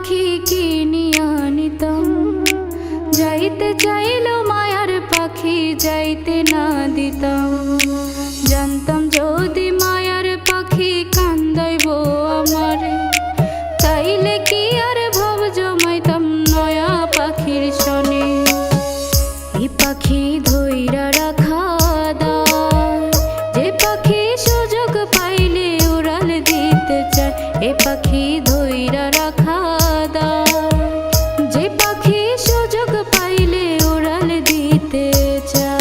পাখি কিনিয়া নিতাম। যাইতে চাইলো মায়ার পাখি যাইতে না দিতাম। জানতাম যদি মায়ার পাখি কান্দাইব আমারে, তাইলে কি আর ভাব জমাইতাম নয়া পাখির সনে। এই পাখি ধইরা রাখা দায়, যে পাখি সুযোগ পাইলে উড়াল দিতে চায়। এ পাখি ধইরা রাখা দায়, যে পাখি সুযোগ পাইলে উড়াল দিতে চায়।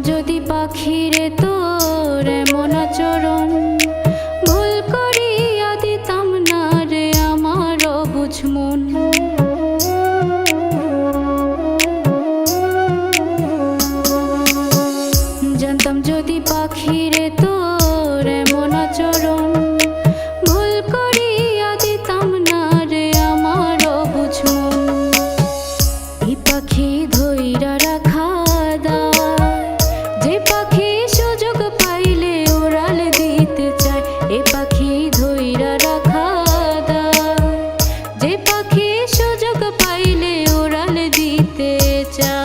যদি পাখিরে তোর এমন আচরণ, ভুল করিয়া দিতাম না রে আমার অবুঝ মন। জানতাম যদি পাখিরে তোর এমন আচরণ, ভুল করিয়া দিতাম না রে আমার অবুঝ মন। এই পাখি ধইরা রাখা দায়, যে পাখি সুযোগ পাইলে উড়াল দিতে চায়। এ পাখি ধইরা রাখা দায়, যে পাখি সুযোগ পাইলে উড়াল দিতে চায়।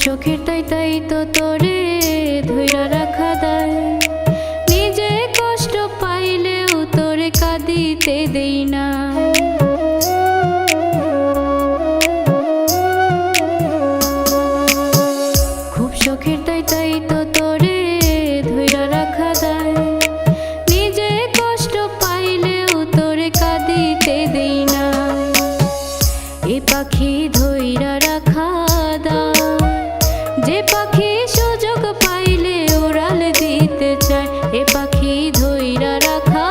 শখের তাই তো তোরে ধইরা রাখা দায়, নিজে কষ্ট পাইলেও তোরে কাঁদিতে দেই না। খুব শখের তাই তো তোরে ধইরা রাখা দায়, নিজে কষ্ট পাইলেও তোরে কাঁদিতে দেই না। এ পাখি ধইরা রাখা দায়, যে পাখি সুযোগ পাইলে উড়াল দিতে চায়। এ পাখি ধইরা রাখা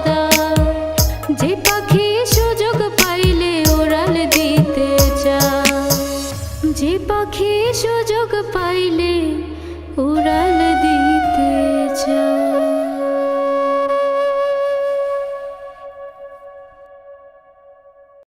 দায়, যে পাখি সুযোগ পাইলে উড়াল দিতে চায়। যে পাখি সুযোগ পাইলে উড়াল